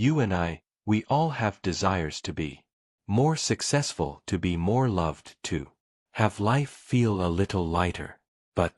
You and I, we all have desires to be more successful, to be more loved, to have life feel a little lighter. But,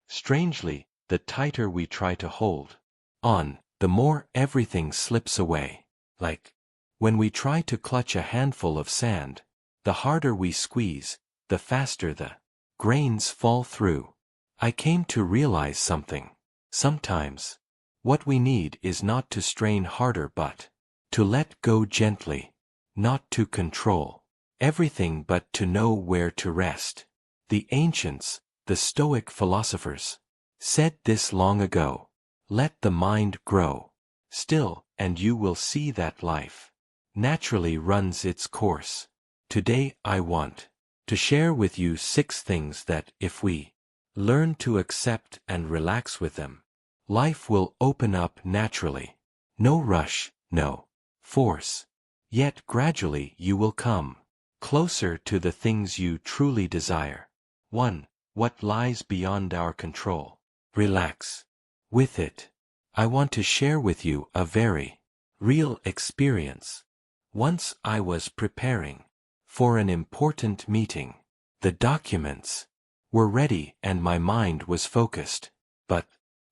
strangely, the tighter we try to hold on, the more everything slips away. Like when we try to clutch a handful of sand, the harder we squeeze, the faster the grains fall through. I came to realize something. Sometimes, what we need is not to strain harder but to let go gently, not to control everything but to know where to rest. The ancients, the Stoic philosophers, said this long ago. Let the mind grow still, and you will see that life naturally runs its course. Today I want to share with you 6 things that, if we learn to accept and relax with them, life will open up naturally. No rush, no force. Yet gradually you will come closer to the things you truly desire. 1. What lies beyond our control. Relax with it. I want to share with you a very real experience. Once I was preparing for an important meeting. The documents were ready and my mind was focused. But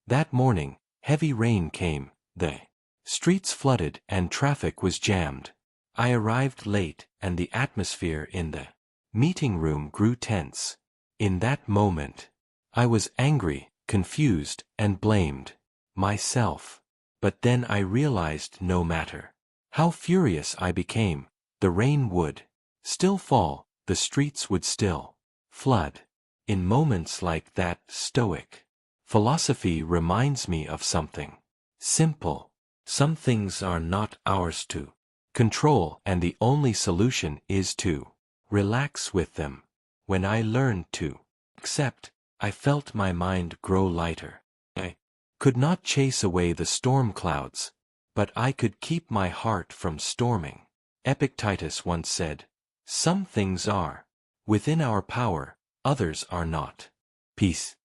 that morning, heavy rain came, the streets flooded and traffic was jammed. I arrived late and the atmosphere in the meeting room grew tense. In that moment, I was angry, confused, and blamed myself. But then I realized no matter how furious I became, the rain would still fall, the streets would still flood. In moments like that, Stoic philosophy reminds me of something simple. Some things are not ours to control, and the only solution is to relax with them. When I learned to accept, I felt my mind grow lighter. I could not chase away the storm clouds, but I could keep my heart from storming. Epictetus once said, "Some things are within our power, others are not." Peace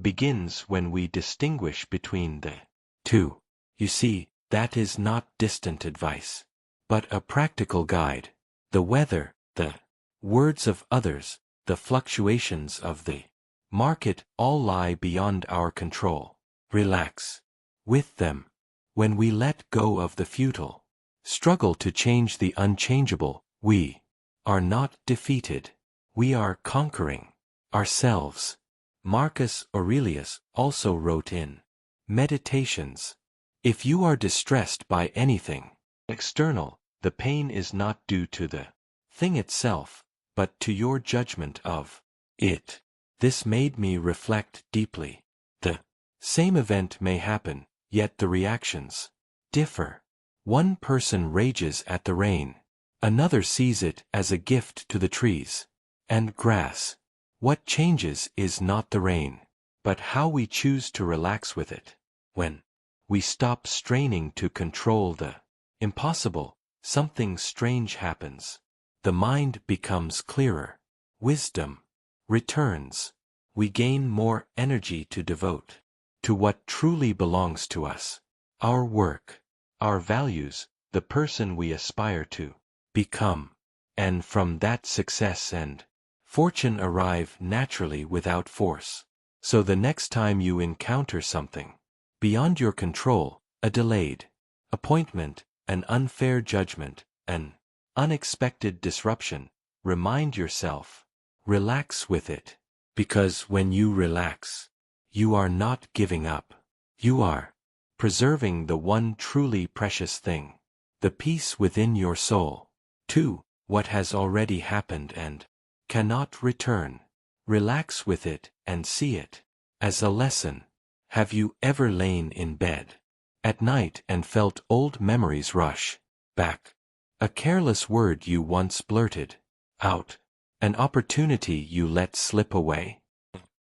begins when we distinguish between the two. You see, that is not distant advice, but a practical guide. The weather, the words of others, the fluctuations of the market all lie beyond our control. Relax with them. When we let go of the futile struggle to change the unchangeable, we are not defeated. We are conquering ourselves. Marcus Aurelius also wrote in Meditations, "If you are distressed by anything external, the pain is not due to the thing itself, but to your judgment of it." This made me reflect deeply. The same event may happen, yet the reactions differ. One person rages at the rain. Another sees it as a gift to the trees and grass. What changes is not the rain, but how we choose to relax with it. When we stop straining to control the impossible, something strange happens. The mind becomes clearer. Wisdom returns. We gain more energy to devote to what truly belongs to us. Our work, our values, the person we aspire to become. And from that success and fortune arrive naturally without force. So the next time you encounter something beyond your control, a delayed appointment, an unfair judgment, an unexpected disruption, remind yourself, relax with it. Because when you relax, you are not giving up. You are preserving the one truly precious thing, the peace within your soul. 2. What has already happened and cannot return. Relax with it and see it as a lesson. Have you ever lain in bed at night and felt old memories rush back? A careless word you once blurted out, an opportunity you let slip away,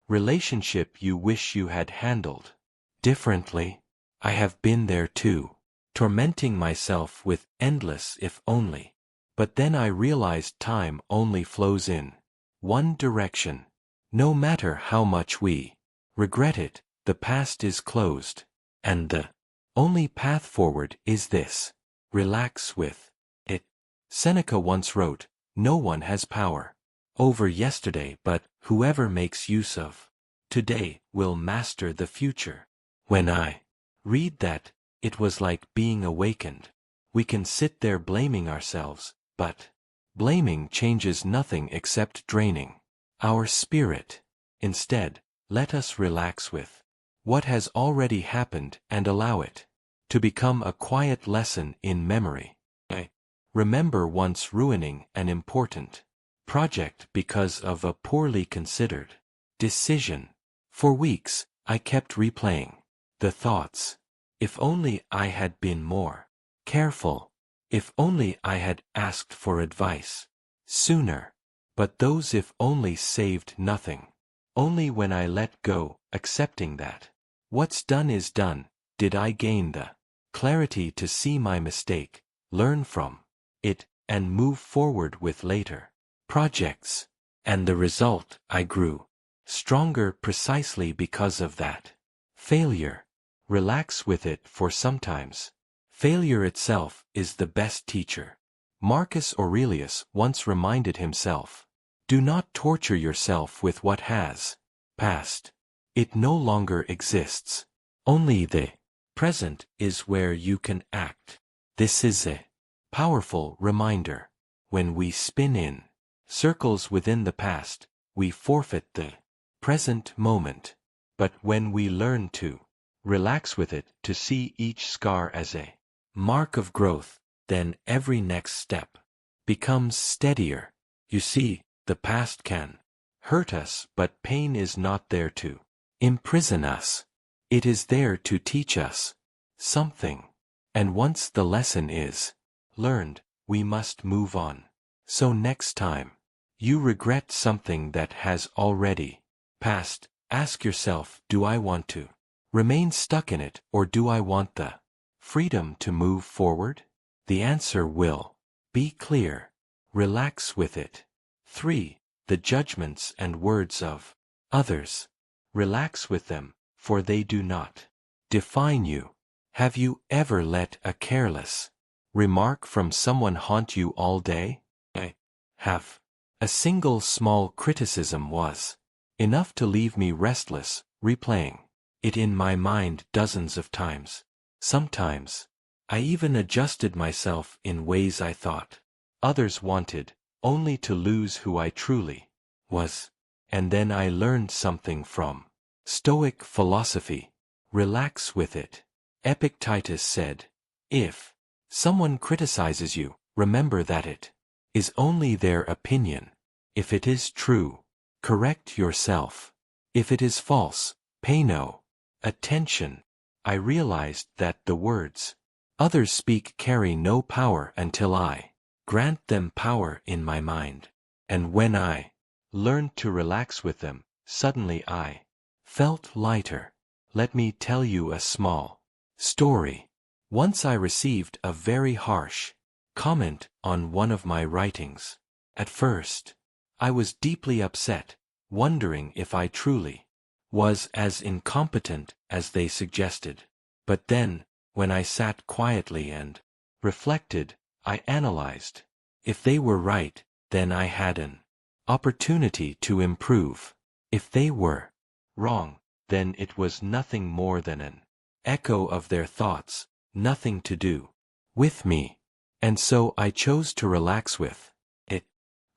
relationship you wish you had handled differently. I have been there too, tormenting myself with endless if only. But then I realized time only flows in one direction. No matter how much we regret it, the past is closed, and the only path forward is this. relax with it. Seneca once wrote, "No one has power over yesterday, but whoever makes use of today will master the future." When I read that, it was like being awakened. We can sit there blaming ourselves, but blaming changes nothing except draining our spirit. Instead, let us relax with what has already happened and allow it to become a quiet lesson in memory. I remember once ruining an important project because of a poorly considered decision. For weeks, I kept replaying the thoughts. If only I had been more careful. If only I had asked for advice sooner. But those if only saved nothing. Only when I let go, accepting that what's done is done, did I gain the clarity to see my mistake, learn from it, and move forward with later projects. And the result, I grew stronger precisely because of that failure. Relax with it, for sometimes failure itself is the best teacher. Marcus Aurelius once reminded himself, "Do not torture yourself with what has passed. It no longer exists. Only the present is where you can act." This is a powerful reminder. When we spin in circles within the past, we forfeit the present moment. But when we learn to relax with it, to see each scar as a mark of growth, then every next step becomes steadier. You see, the past can hurt us, but pain is not there to imprison us. It is there to teach us something. And once the lesson is learned, we must move on. So next time you regret something that has already passed, ask yourself, do I want to remain stuck in it, or do I want the freedom to move forward? The answer will be clear. Relax with it. 3. The judgments and words of others. Relax with them, for they do not define you. Have you ever let a careless remark from someone haunt you all day? I have. A single small criticism was enough to leave me restless, replaying it in my mind dozens of times. Sometimes I even adjusted myself in ways I thought others wanted, only to lose who I truly was. And then I learned something from Stoic philosophy. Relax with it. Epictetus said, "If someone criticizes you, remember that it is only their opinion. If it is true, correct yourself. If it is false, pay no attention." I realized that the words others speak carry no power until I grant them power in my mind. And when I learned to relax with them, suddenly I felt lighter. Let me tell you a small story. Once I received a very harsh comment on one of my writings. At first, I was deeply upset, wondering if I truly was as incompetent as they suggested. But then, when I sat quietly and reflected, I analyzed. If they were right, then I had an opportunity to improve. If they were wrong, then it was nothing more than an echo of their thoughts, nothing to do with me. And so I chose to relax with it.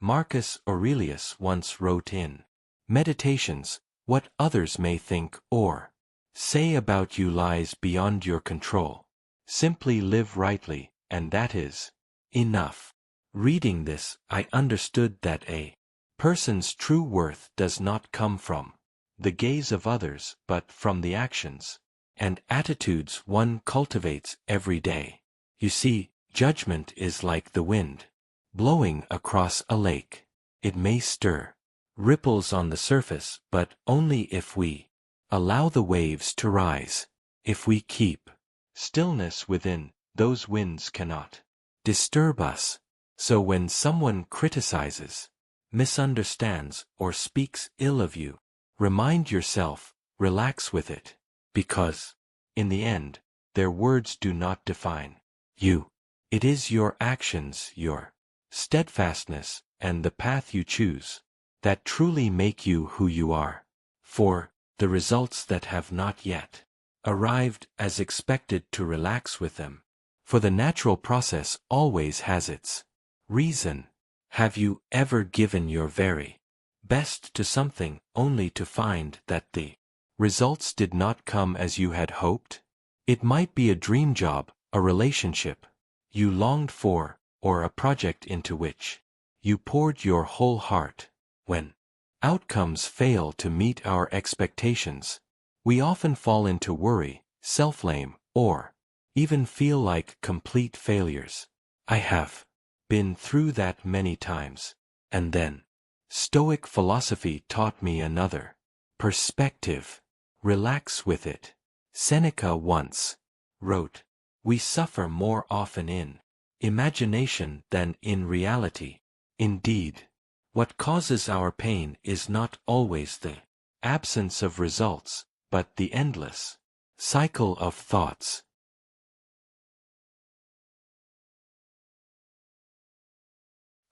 Marcus Aurelius once wrote in Meditations, "What others may think or say about you lies beyond your control. Simply live rightly, and that is enough." Reading this, I understood that a person's true worth does not come from the gaze of others, but from the actions and attitudes one cultivates every day. You see, judgment is like the wind blowing across a lake. It may stir ripples on the surface, but only if we allow the waves to rise. If we keep stillness within, those winds cannot disturb us. So when someone criticizes, misunderstands, or speaks ill of you, remind yourself, relax with it. Because, in the end, their words do not define you. It is your actions, your steadfastness, and the path you choose that truly make you who you are. For the results that have not yet arrived as expected to relax with them. For the natural process always has its reason. Have you ever given your very best to something only to find that the results did not come as you had hoped? It might be a dream job, a relationship you longed for, or a project into which you poured your whole heart. When outcomes fail to meet our expectations, we often fall into worry, self-blame, or even feel like complete failures. I have been through that many times. And then Stoic philosophy taught me another perspective. Relax with it. Seneca once wrote, "We suffer more often in imagination than in reality." Indeed, what causes our pain is not always the absence of results, but the endless cycle of thoughts.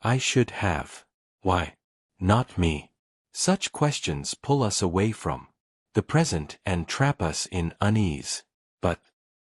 I should have. Why not me? Such questions pull us away from the present and trap us in unease. But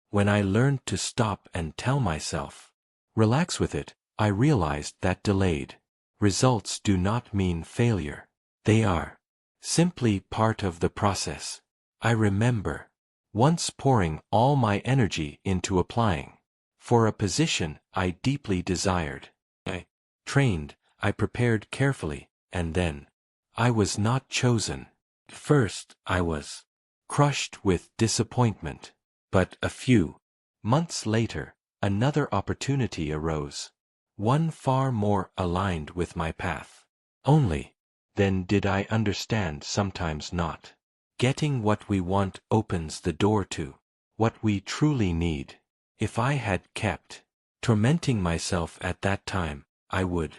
when I learned to stop and tell myself, relax with it, I realized that delayed results do not mean failure. They are simply part of the process. I remember once pouring all my energy into applying for a position I deeply desired. I trained, I prepared carefully, and then I was not chosen. First, I was crushed with disappointment. But a few months later, another opportunity arose, one far more aligned with my path. Only then did I understand sometimes not getting what we want opens the door to what we truly need. If I had kept tormenting myself at that time, I would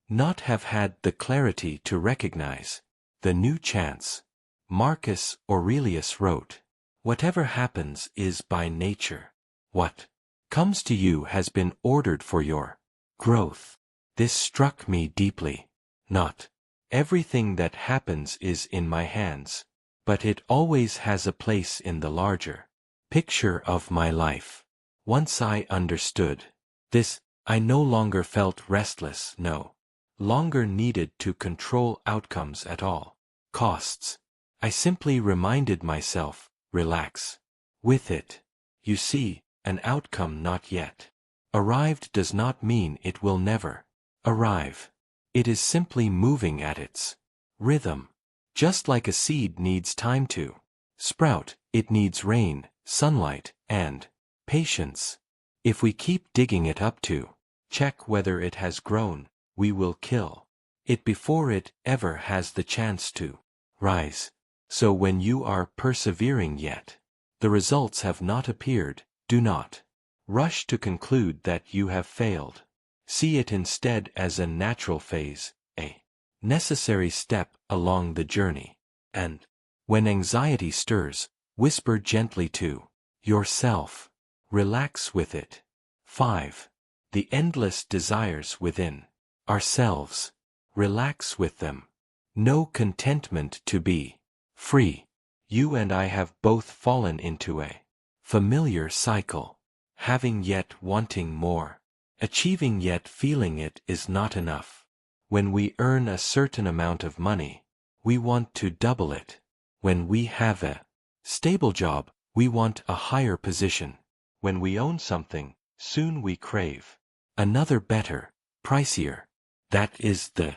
not have had the clarity to recognize the new chance. Marcus Aurelius wrote, "Whatever happens is by nature. What comes to you has been ordered for your growth." This struck me deeply. Not everything that happens is in my hands, but it always has a place in the larger picture of my life. Once I understood this, I no longer felt restless, no longer needed to control outcomes at all costs. I simply reminded myself, relax with it. You see, an outcome not yet arrived does not mean it will never arrive. It is simply moving at its rhythm. Just like a seed needs time to sprout, it needs rain, sunlight, and patience. If we keep digging it up to check whether it has grown, we will kill it before it ever has the chance to rise. So when you are persevering yet the results have not appeared, do not rush to conclude that you have failed. See it instead as a natural phase, a necessary step along the journey. And when anxiety stirs, whisper gently to yourself, relax with it. 5. The endless desires within ourselves. Relax with them. Know contentment to be free. You and I have both fallen into a familiar cycle. Having yet wanting more. Achieving yet feeling it is not enough. When we earn a certain amount of money, we want to double it. When we have a stable job, we want a higher position. When we own something, soon we crave another better, pricier. That is the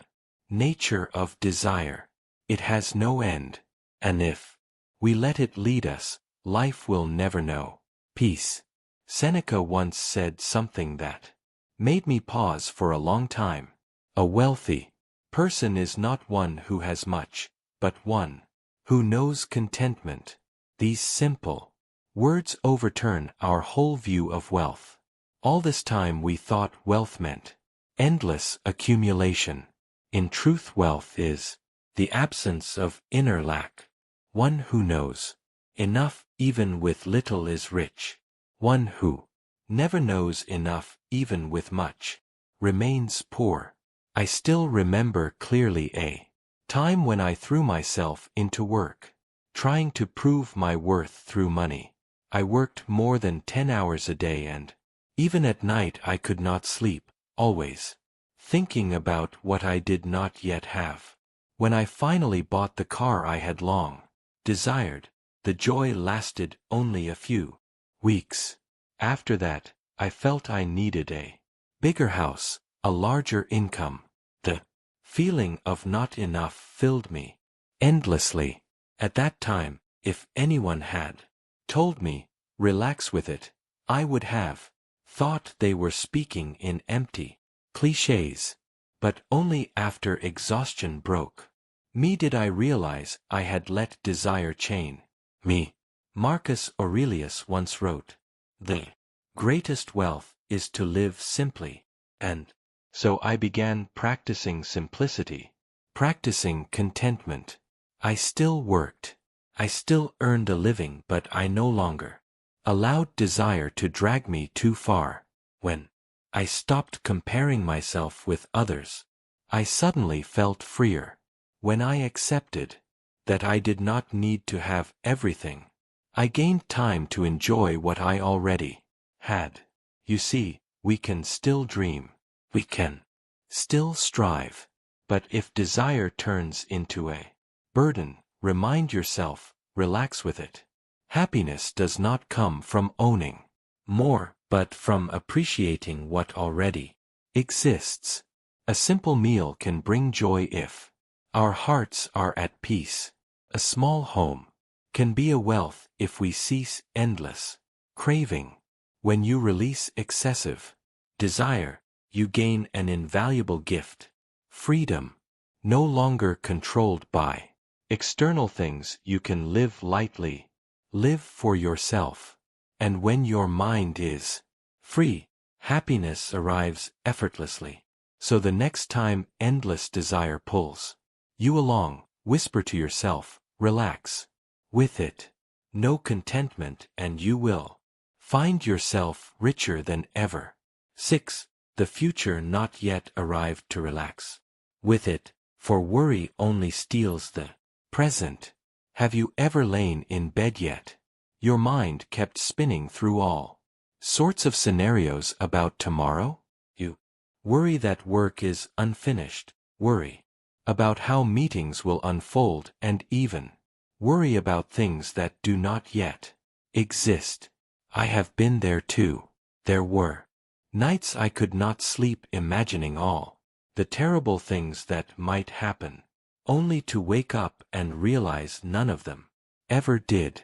nature of desire. It has no end, and if we let it lead us, life will never know peace. Seneca once said something that made me pause for a long time. A wealthy person is not one who has much, but one who knows contentment. These simple words overturn our whole view of wealth. All this time we thought wealth meant endless accumulation. In truth, wealth is the absence of inner lack. One who knows enough even with little is rich. One who never knows enough even with much, remains poor. I still remember clearly a time when I threw myself into work, trying to prove my worth through money. I worked more than 10 hours a day, and even at night I could not sleep, always thinking about what I did not yet have. When I finally bought the car I had long desired, the joy lasted only a few weeks. After that, I felt I needed a bigger house, a larger income. The feeling of not enough filled me endlessly. At that time, if anyone had told me, relax with it, I would have thought they were speaking in empty clichés. But only after exhaustion broke me did I realize I had let desire chain me. Marcus Aurelius once wrote, "The greatest wealth is to live simply," and so I began practicing simplicity, practicing contentment. I still worked. I still earned a living, but I no longer allowed desire to drag me too far. When I stopped comparing myself with others, I suddenly felt freer. When I accepted that I did not need to have everything, I gained time to enjoy what I already had. You see, we can still dream. We can still strive. But if desire turns into a burden, remind yourself, relax with it. Happiness does not come from owning more, but from appreciating what already exists. A simple meal can bring joy if our hearts are at peace. A small home can be a wealth if we cease endless craving. When you release excessive desire, you gain an invaluable gift, freedom. No longer controlled by external things, you can live lightly, live for yourself. And when your mind is free, happiness arrives effortlessly. So the next time endless desire pulls you along, whisper to yourself, relax with it. Know contentment and you will find yourself richer than ever. 6. The future not yet arrived to relax with it, for worry only steals the present. Have you ever lain in bed yet? Your mind kept spinning through all sorts of scenarios about tomorrow? You worry that work is unfinished, worry about how meetings will unfold, and even worry about things that do not yet exist. I have been there too. There were nights I could not sleep imagining all the terrible things that might happen, only to wake up and realize none of them ever did.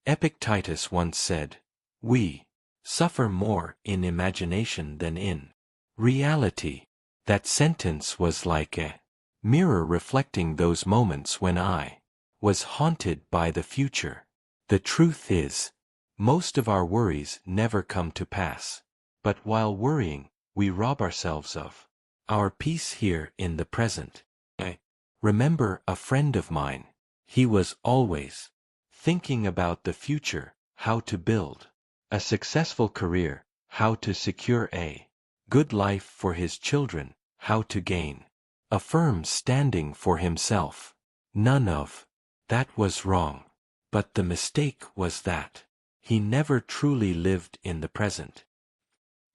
Epictetus once said, "We suffer more in imagination than in reality." That sentence was like a mirror reflecting those moments when I was haunted by the future. The truth is, most of our worries never come to pass. But while worrying, we rob ourselves of our peace here in the present. I remember a friend of mine. He was always thinking about the future, how to build a successful career, how to secure a good life for his children, how to gain a firm standing for himself. None of that was wrong. But the mistake was that he never truly lived in the present.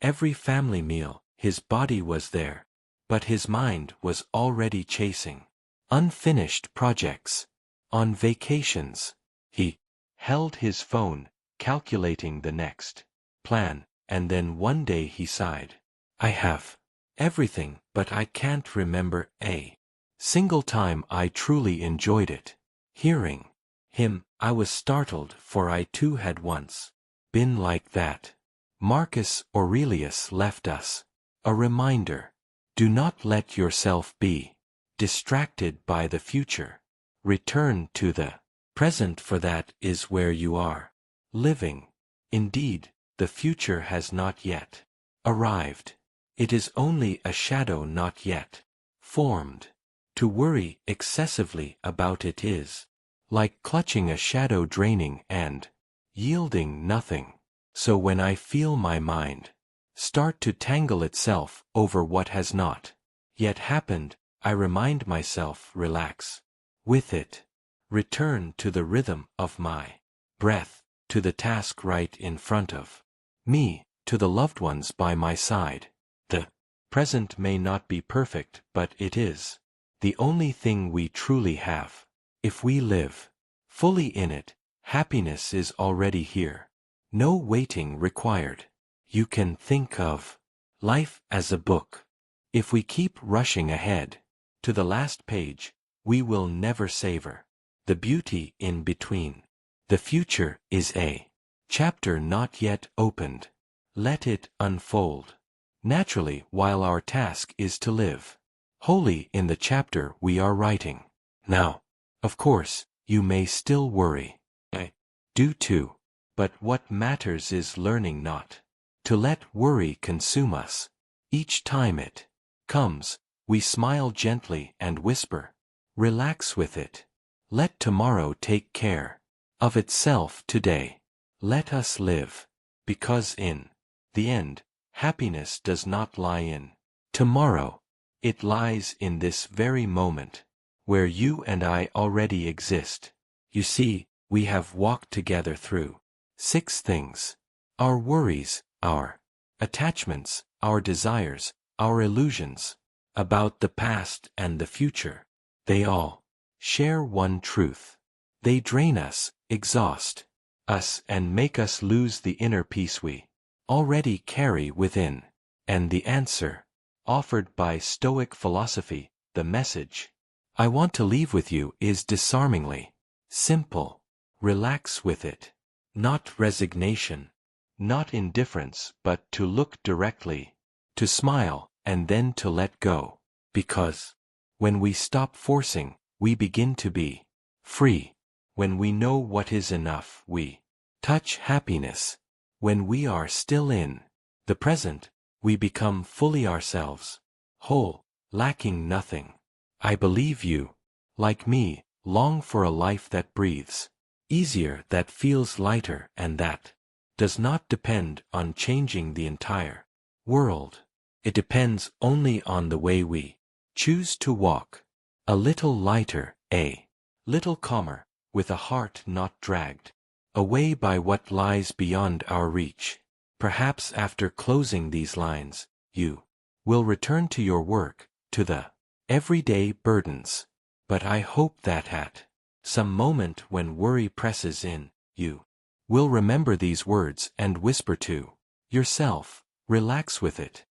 Every family meal, his body was there, but his mind was already chasing unfinished projects. On vacations, he held his phone, calculating the next plan, and then one day he sighed, "I have everything, but I can't remember a single time I truly enjoyed it." Hearing him, I was startled, for I too had once been like that. Marcus Aurelius left us a reminder. Do not let yourself be distracted by the future. Return to the present, for that is where you are living. Indeed, the future has not yet arrived. It is only a shadow not yet formed. To worry excessively about it is like clutching a shadow, draining and yielding nothing. So when I feel my mind start to tangle itself over what has not yet happened, I remind myself, relax with it. Return to the rhythm of my breath, to the task right in front of me, to the loved ones by my side. The present may not be perfect, but it is the only thing we truly have. If we live fully in it, happiness is already here. No waiting required. You can think of life as a book. If we keep rushing ahead to the last page, we will never savor the beauty in between. The future is a chapter not yet opened. Let it unfold naturally while our task is to live wholly in the chapter we are writing. Now, of course, you may still worry. I do too. But what matters is learning not to let worry consume us. Each time it comes, we smile gently and whisper, relax with it. Let tomorrow take care of itself today. Let us live, because in the end, happiness does not lie in tomorrow. It lies in this very moment, where you and I already exist. You see, we have walked together through 6 things: our worries, our attachments, our desires, our illusions about the past and the future. They all share one truth. They drain us, exhaust us, and make us lose the inner peace we already carry within. And the answer, offered by Stoic philosophy, the message I want to leave with you, is disarmingly simple. Relax with it. Not resignation, not indifference, but to look directly, to smile, and then to let go. Because when we stop forcing, we begin to be free. When we know what is enough, we touch happiness. When we are still in the present, we become fully ourselves, whole, lacking nothing. I believe you, like me, long for a life that breathes easier, that feels lighter, and that does not depend on changing the entire world. It depends only on the way we choose to walk. A little lighter, a little calmer, with a heart not dragged away by what lies beyond our reach. Perhaps after closing these lines, you will return to your work, to the everyday burdens. But I hope that at some moment when worry presses in, you will remember these words and whisper to yourself, relax with it.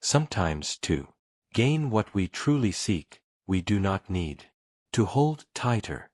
Sometimes, to gain what we truly seek, we do not need to hold tighter.